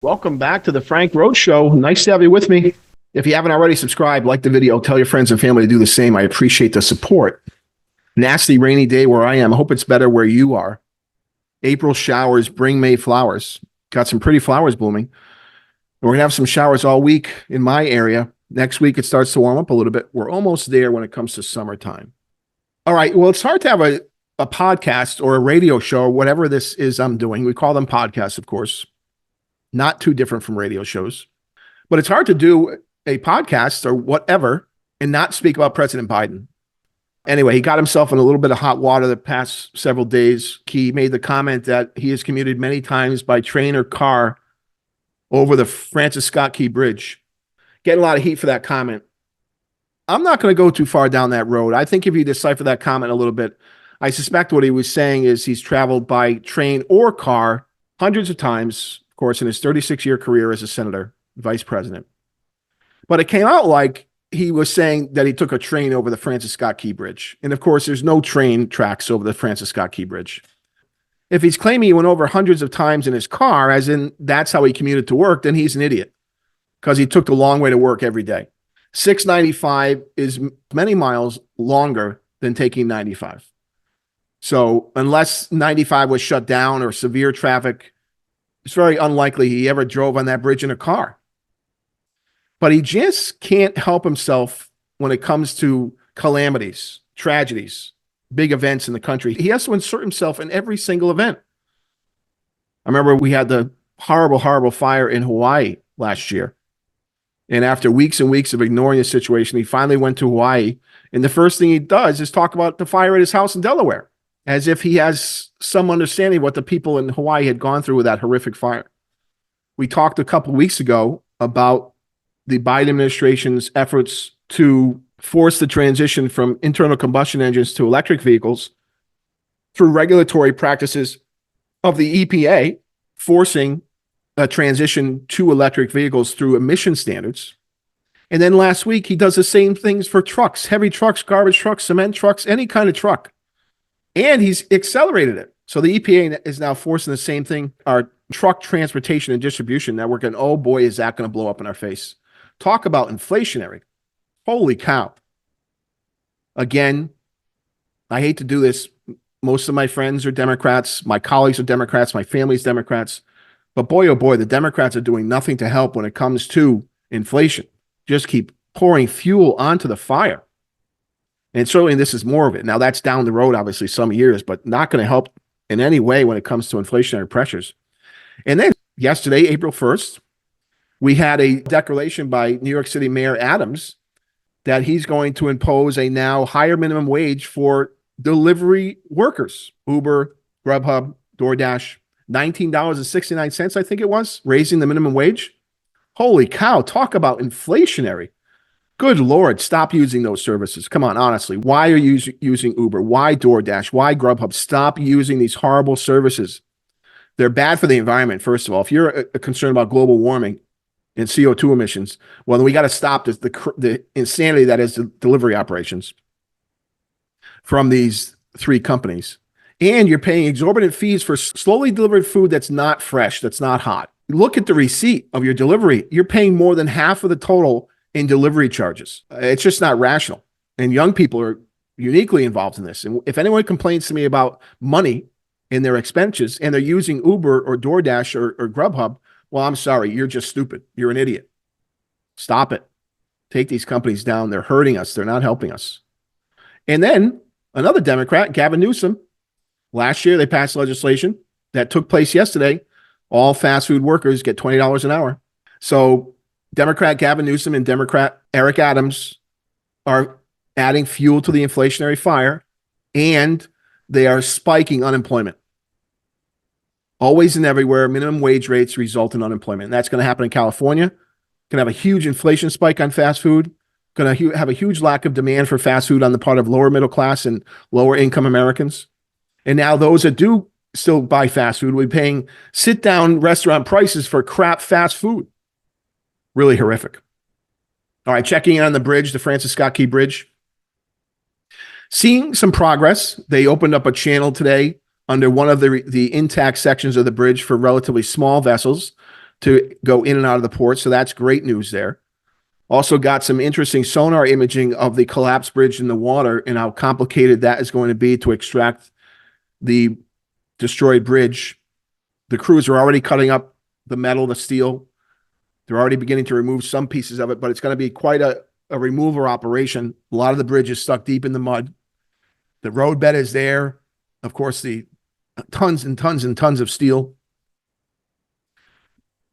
Welcome back to the Frank Roche Show. Nice to have you with me. If you haven't already subscribed, like the video, tell your friends and family to do the same. I appreciate the support. Nasty rainy day where I am. I hope it's better where you are. April showers bring May flowers. Got some pretty flowers blooming. We're going to have some showers all week in my area. Next week, it starts to warm up a little bit. We're almost there when it comes to summertime. All right. Well, it's hard to have a podcast or a radio show or whatever this is I'm doing. We call them podcasts, of course. Not too different from radio shows. But it's hard to do a podcast or whatever and not speak about President Biden. Anyway, he got himself in a little bit of hot water the past several days. He made the comment that he has commuted many times by train or car over the Francis Scott Key Bridge. Getting a lot of heat for that comment. I'm not going to go too far down that road. I think if you decipher that comment a little bit, I suspect what he was saying is he's traveled by train or car hundreds of times, of course, in his 36-year career as a senator, vice president. But it came out like he was saying that he took a train over the Francis Scott Key Bridge. And of course, there's no train tracks over the Francis Scott Key Bridge. If he's claiming he went over hundreds of times in his car, as in that's how he commuted to work, then he's an idiot because he took the long way to work every day. 695 is many miles longer than taking 95. So unless 95 was shut down or severe traffic, it's very unlikely he ever drove on that bridge in a car. But he just can't help himself when it comes to calamities, tragedies, big events in the country. He has to insert himself in every single event. I remember we had the horrible, horrible fire in Hawaii last year. And after weeks and weeks of ignoring the situation, he finally went to Hawaii. And the first thing he does is talk about the fire at his house in Delaware, as if he has some understanding of what the people in Hawaii had gone through with that horrific fire. We talked a couple weeks ago about the Biden administration's efforts to force the transition from internal combustion engines to electric vehicles through regulatory practices of the EPA, forcing a transition to electric vehicles through emission standards. And then last week, he does the same things for trucks, heavy trucks, garbage trucks, cement trucks, any kind of truck. And he's accelerated it. So the EPA is now forcing the same thing, our truck transportation and distribution network. And oh boy, is that going to blow up in our face. Talk about inflationary. Holy cow. Again, I hate to do this. Most of my friends are Democrats. My colleagues are Democrats. My family's Democrats. But boy, oh boy, the Democrats are doing nothing to help when it comes to inflation. Just keep pouring fuel onto the fire. And certainly this is more of it. Now that's down the road, obviously, some years, but not going to help in any way when it comes to inflationary pressures. And then yesterday, April 1st, we had a declaration by New York City Mayor Adams that he's going to impose a now higher minimum wage for delivery workers, Uber, Grubhub, DoorDash, $19.69, I think it was, raising the minimum wage. Holy cow, talk about inflationary. Good Lord, stop using those services. Come on, honestly. Why are you using Uber? Why DoorDash? Why Grubhub? Stop using these horrible services. They're bad for the environment, first of all. If you're concerned about global warming and CO2 emissions, well, then we got to stop the insanity that is the delivery operations from these three companies. And you're paying exorbitant fees for slowly delivered food that's not fresh, that's not hot. Look at the receipt of your delivery. You're paying more than half of the total in delivery charges. It's just not rational. And young people are uniquely involved in this. And if anyone complains to me about money in their expenses and they're using Uber or DoorDash or Grubhub, well, I'm sorry, you're just stupid. You're an idiot. Stop it. Take these companies down. They're hurting us. They're not helping us. And then another Democrat, Gavin Newsom, last year they passed legislation that took place yesterday. All fast food workers get $20 an hour. So Democrat Gavin Newsom and Democrat Eric Adams are adding fuel to the inflationary fire, and they are spiking unemployment. Always and everywhere, minimum wage rates result in unemployment. And that's going to happen in California. Going to have a huge inflation spike on fast food. Going to have a huge lack of demand for fast food on the part of lower middle class and lower income Americans. And now those that do still buy fast food will be paying sit-down restaurant prices for crap fast food. Really horrific. All right, checking in on the bridge, the Francis Scott Key Bridge. Seeing some progress. They opened up a channel today under one of the intact sections of the bridge for relatively small vessels. to go in and out of the port. So that's great news there. Also got some interesting sonar imaging of the collapsed bridge in the water and how complicated that is going to be to extract the destroyed bridge. The crews are already cutting up the metal, the steel. They're already beginning to remove some pieces of it, but it's going to be quite a removal operation. A lot of the bridge is stuck deep in the mud. The roadbed is there. Of course, the tons and tons and tons of steel.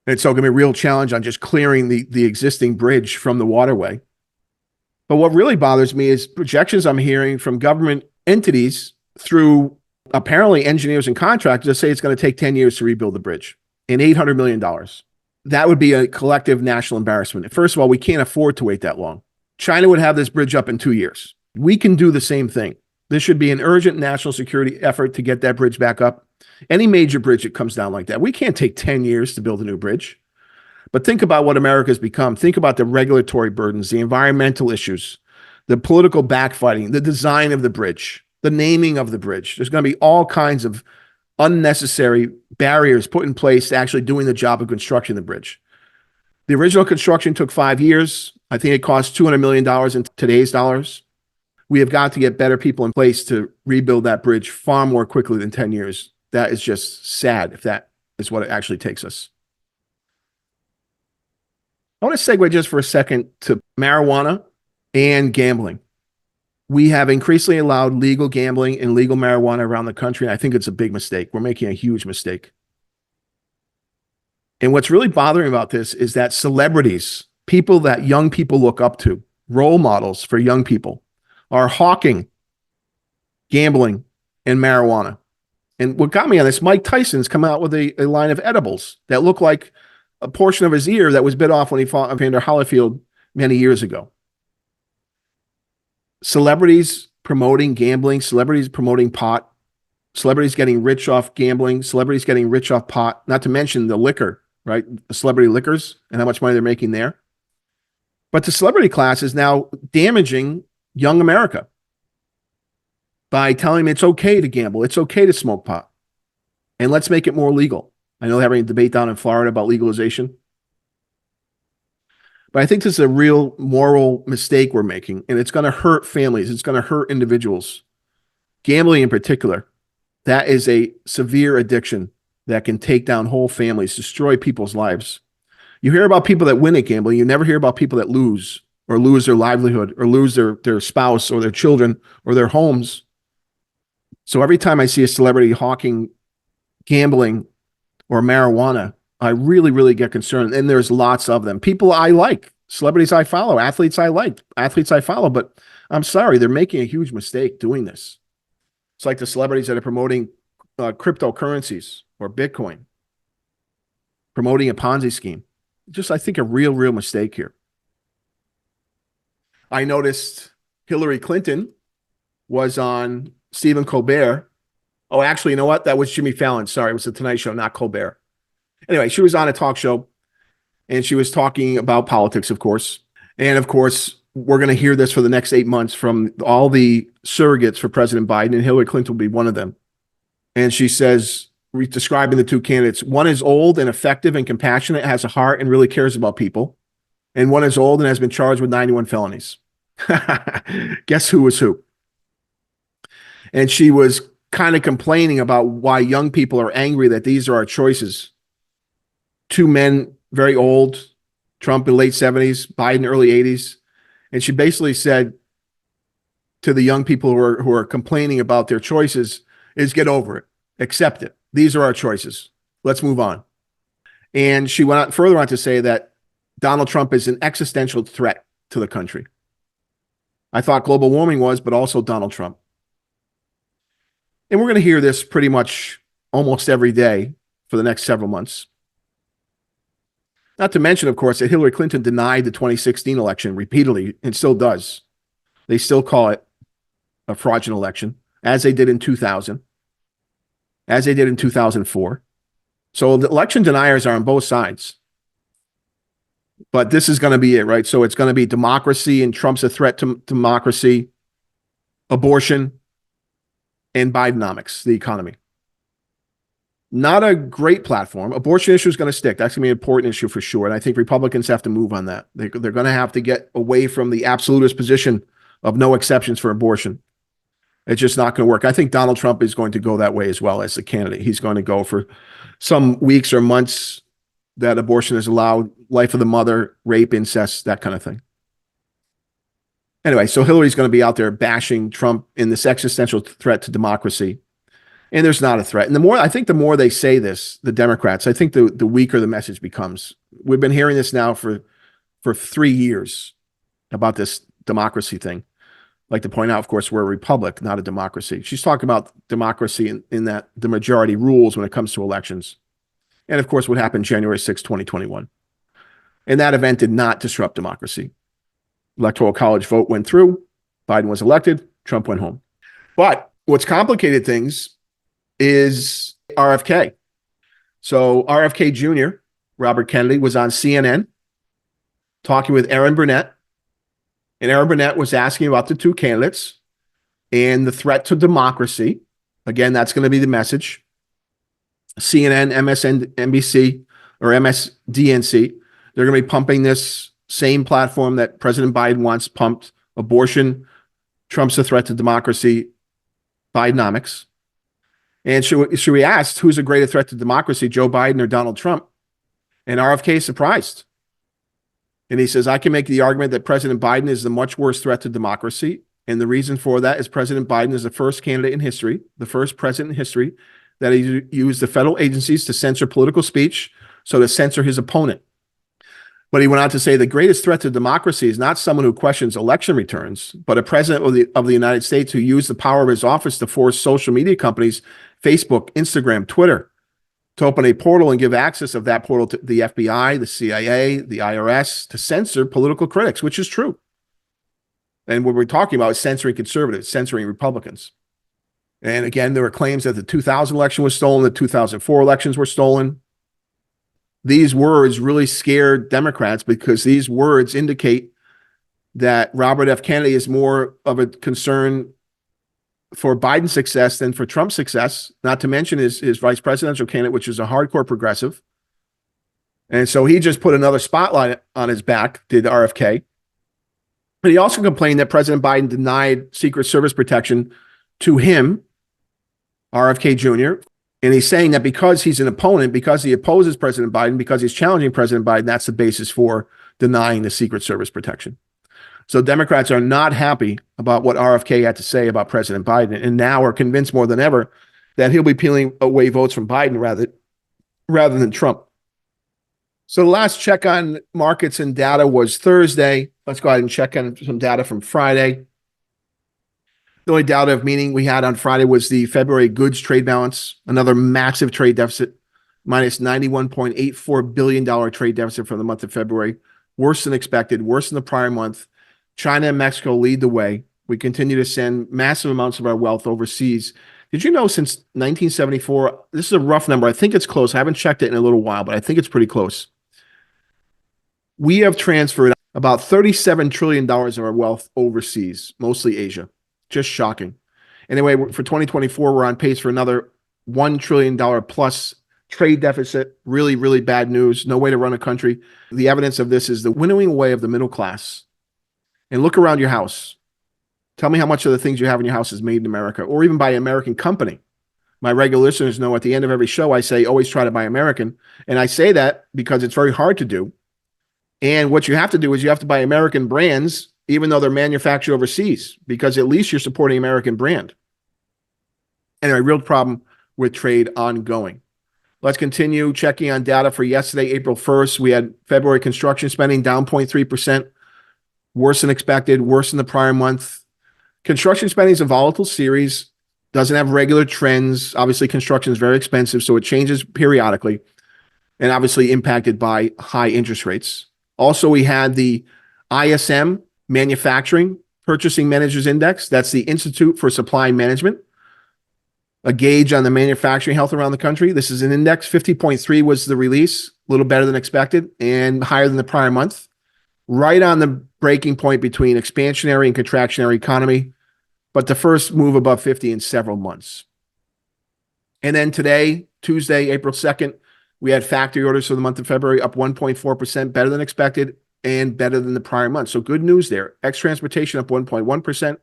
It's so going to be a real challenge on just clearing the existing bridge from the waterway. But what really bothers me is projections I'm hearing from government entities through apparently engineers and contractors that say it's going to take 10 years to rebuild the bridge and $800 million. That would be a collective national embarrassment. First of all, we can't afford to wait that long. China would have this bridge up in 2 years. We can do the same thing. This should be an urgent national security effort to get that bridge back up. Any major bridge that comes down like that, we can't take 10 years to build a new bridge. But think about what America has become. Think about the regulatory burdens, the environmental issues, the political backfighting, the design of the bridge, the naming of the bridge. There's going to be all kinds of unnecessary barriers put in place to actually doing the job of constructing the bridge. The original construction took 5 years. I think it cost $200 million in today's dollars. We have got to get better people in place to rebuild that bridge far more quickly than 10 years. That is just sad if that is what it actually takes us. I want to segue just for a second to marijuana and gambling. We have increasingly allowed legal gambling and legal marijuana around the country, and I think it's a big mistake. We're making a huge mistake. And what's really bothering about this is that celebrities, people that young people look up to, role models for young people, are hawking gambling and marijuana. And what got me on this, Mike Tyson's come out with a line of edibles that look like a portion of his ear that was bit off when he fought Evander Holyfield many years ago. Celebrities promoting gambling, celebrities promoting pot, celebrities getting rich off gambling, celebrities getting rich off pot, not to mention the liquor, right? The celebrity liquors and how much money they're making there. But the celebrity class is now damaging young America by telling them it's okay to gamble, it's okay to smoke pot, and let's make it more legal. I know they're having a debate down in Florida about legalization. But I think this is a real moral mistake we're making, and it's going to hurt families. It's going to hurt individuals. Gambling in particular, that is a severe addiction that can take down whole families, destroy people's lives. You hear about people that win at gambling. You never hear about people that lose or lose their livelihood or lose their spouse or their children or their homes. So every time I see a celebrity hawking gambling or marijuana, I really, really get concerned. And there's lots of them. People I like, celebrities I follow, athletes I like, athletes I follow. But I'm sorry, they're making a huge mistake doing this. It's like the celebrities that are promoting cryptocurrencies or Bitcoin, promoting a Ponzi scheme. Just, I think, a real, real mistake here. I noticed Hillary Clinton was on Stephen Colbert. Oh, actually, you know what? That was Jimmy Fallon. Sorry, it was the Tonight Show, not Colbert. Anyway, she was on a talk show, and she was talking about politics, of course. And, of course, we're going to hear this for the next 8 months from all the surrogates for President Biden, and Hillary Clinton will be one of them. And she says, describing the two candidates, one is old and effective and compassionate, has a heart and really cares about people. And one is old and has been charged with 91 felonies. Guess who was who? And she was kind of complaining about why young people are angry that these are our choices. Two men, very old, Trump in late 70s, Biden early 80s. And she basically said to the young people who are complaining about their choices is get over it, accept it. These are our choices. Let's move on. And she went further on to say that Donald Trump is an existential threat to the country. I thought global warming was, but also Donald Trump. And we're going to hear this pretty much almost every day for the next several months. Not to mention, of course, that Hillary Clinton denied the 2016 election repeatedly and still does. They still call it a fraudulent election, as they did in 2000, as they did in 2004. So the election deniers are on both sides. But this is going to be it, right? So it's going to be democracy, and Trump's a threat to democracy, abortion, and Bidenomics, the economy. Not a great platform. Abortion issue is going to stick. That's going to be an important issue for sure. And I think Republicans have to move on that. They're going to have to get away from the absolutist position of no exceptions for abortion. It's just not going to work. I think Donald Trump is going to go that way as well as the candidate. He's going to go for some weeks or months that abortion is allowed, life of the mother, rape, incest, that kind of thing. Anyway, so Hillary's going to be out there bashing Trump in this existential threat to democracy. And there's not a threat. And the more they say this, the Democrats, I think the weaker the message becomes. We've been hearing this now for 3 years about this democracy thing. I'd like to point out, of course, we're a republic, not a democracy. She's talking about democracy in that the majority rules when it comes to elections. And of course, what happened January 6, 2021. And that event did not disrupt democracy. Electoral college vote went through. Biden was elected. Trump went home. But what's complicated things is RFK. So RFK Jr., Robert Kennedy, was on CNN talking with Aaron Burnett. And Aaron Burnett was asking about the two candidates and the threat to democracy. Again, that's going to be the message. CNN, MSNBC, or MSDNC, they're going to be pumping this same platform that President Biden wants pumped. Abortion, Trump's a threat to democracy, Bidenomics. And should we ask who's a greater threat to democracy, Joe Biden or Donald Trump? And RFK is surprised. And he says, I can make the argument that President Biden is the much worse threat to democracy. And the reason for that is President Biden is the first candidate in history, the first president in history that he used the federal agencies to censor political speech, so to censor his opponent. But he went on to say the greatest threat to democracy is not someone who questions election returns, but a president of the United States who used the power of his office to force social media companies, Facebook, Instagram, Twitter, to open a portal and give access of that portal to the FBI, the CIA, the IRS, to censor political critics, which is true. And what we're talking about is censoring conservatives, censoring Republicans. And again, there were claims that the 2000 election was stolen, the 2004 elections were stolen. These words really scared Democrats because these words indicate that Robert F. Kennedy is more of a concern for Biden's success than for Trump's success, not to mention his vice presidential candidate, which is a hardcore progressive. And so he just put another spotlight on his back, did RFK. But he also complained that President Biden denied Secret Service protection to him, RFK Jr., and he's saying that because he's an opponent, because he opposes President Biden, because he's challenging President Biden, that's the basis for denying the Secret Service protection. So Democrats are not happy about what RFK had to say about President Biden, and now are convinced more than ever that he'll be peeling away votes from Biden rather than Trump. So the last check on markets and data was Thursday. Let's go ahead and check on some data from Friday. The only data of meaning we had on Friday was the February goods trade balance, another massive trade deficit, minus $91.84 billion trade deficit for the month of February, worse than expected, worse than the prior month. China and Mexico lead the way. We continue to send massive amounts of our wealth overseas. Did you know since 1974, this is a rough number, I think it's close, I haven't checked it in a little while, but I think it's pretty close. We have transferred about $37 trillion of our wealth overseas, mostly Asia. Just shocking. Anyway, for 2024, we're on pace for another $1 trillion plus trade deficit. Really, really bad news. No way to run a country. The evidence of this is the winnowing away of the middle class. And look around your house. Tell me how much of the things you have in your house is made in America or even by an American company. My regular listeners know at the end of every show, I say, always try to buy American. And I say that because it's very hard to do. And what you have to do is you have to buy American brands, even though they're manufactured overseas, because at least you're supporting American brand. Anyway, real problem with trade ongoing. Let's continue checking on data for yesterday, April 1st. We had February construction spending down 0.3%, worse than expected, worse than the prior month. Construction spending is a volatile series, doesn't have regular trends. Obviously, construction is very expensive, so it changes periodically and obviously impacted by high interest rates. Also, we had the ISM, Manufacturing Purchasing Managers Index. That's the Institute for Supply Management, a gauge on the manufacturing health around the country. This is an index. 50.3 was the release, a little better than expected and higher than the prior month. Right on the breaking point between expansionary and contractionary economy, but the first move above 50 in several months. And then today, Tuesday, April 2nd, we had factory orders for the month of February up 1.4%, better than expected and better than the prior month. So good news there. Ex-transportation up 1.1%.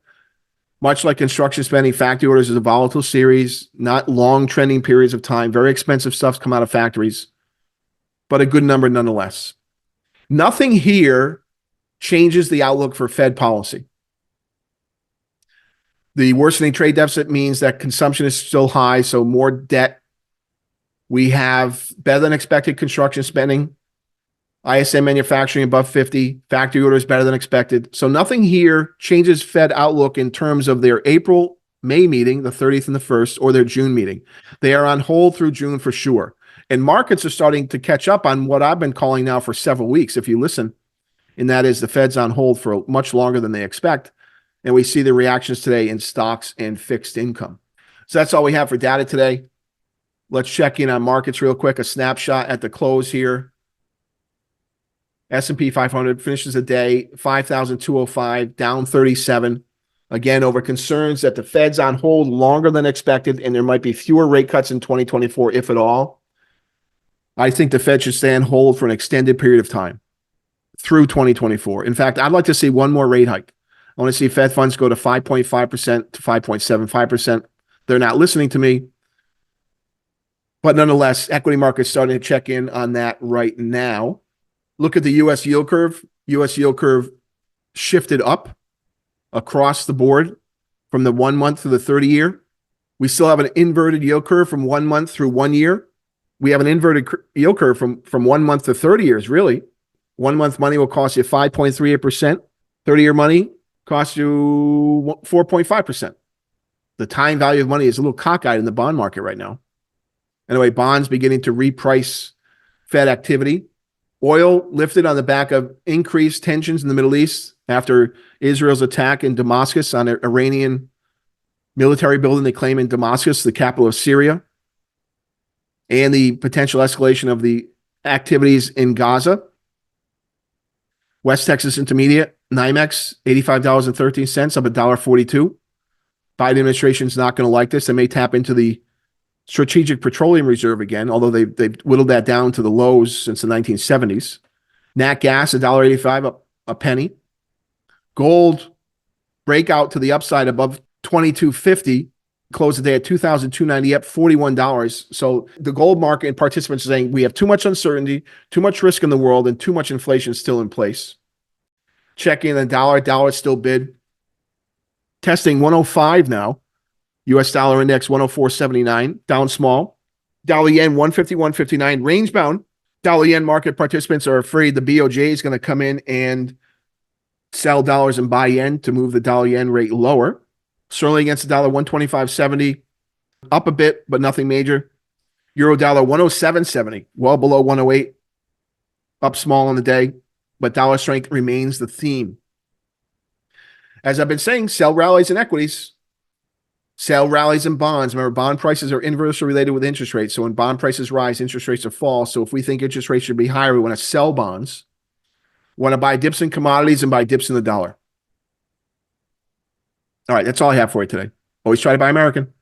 Much like construction spending, factory orders is a volatile series, not long trending periods of time. Very expensive stuff's come out of factories, but a good number nonetheless. Nothing here changes the outlook for Fed policy. The worsening trade deficit means that consumption is still high, so more debt. We have better than expected construction spending. ISM manufacturing above 50, factory orders better than expected. So nothing here changes Fed outlook in terms of their April, May meeting, the 30th and the 1st, or their June meeting. They are on hold through June for sure. And markets are starting to catch up on what I've been calling now for several weeks, if you listen. And that is the Fed's on hold for much longer than they expect. And we see the reactions today in stocks and fixed income. So that's all we have for data today. Let's check in on markets real quick. A snapshot at the close here. S&P 500 finishes the day 5,205, down 37. Again, over concerns that the Fed's on hold longer than expected and there might be fewer rate cuts in 2024, if at all. I think the Fed should stay on hold for an extended period of time through 2024. In fact, I'd like to see one more rate hike. I want to see Fed funds go to 5.5% to 5.75%. They're not listening to me. But nonetheless, equity markets starting to check in on that right now. Look at the U.S. yield curve. U.S. yield curve shifted up across the board from the 1 month to the 30-year. We still have an inverted yield curve from 1 month through 1 year. We have an inverted yield curve from 1 month to 30 years, really. 1 month money will cost you 5.38%. 30-year money costs you 4.5%. The time value of money is a little cockeyed in the bond market right now. Anyway, bonds beginning to reprice Fed activity. Oil lifted on the back of increased tensions in the Middle East after Israel's attack in Damascus on an Iranian military building they claim in Damascus, the capital of Syria, and the potential escalation of the activities in Gaza. West Texas Intermediate, NYMEX, $85.13, up $1.42. Biden administration is not going to like this. They may tap into the Strategic Petroleum Reserve again, although they've whittled that down to the lows since the 1970s. Nat gas, $1.85, up a penny. Gold breakout to the upside above 2250, closed the day at 2,290, up $41. So the gold market and participants are saying we have too much uncertainty, too much risk in the world, and too much inflation still in place. Checking the dollar, dollar still bid. Testing 105 now. U.S. dollar index 104.79, down small. Dollar yen 151.59, range bound. Dollar yen market participants are afraid the BOJ is going to come in and sell dollars and buy yen to move the dollar yen rate lower. Sterling against the dollar 125.70, up a bit, but nothing major. Euro dollar 107.70, well below 108, up small on the day, but dollar strength remains the theme. As I've been saying, sell rallies in equities. Sell rallies in bonds. Remember, bond prices are inversely related with interest rates. So when bond prices rise, interest rates will fall. So if we think interest rates should be higher, we want to sell bonds. We want to buy dips in commodities and buy dips in the dollar. All right, that's all I have for you today. Always try to buy American.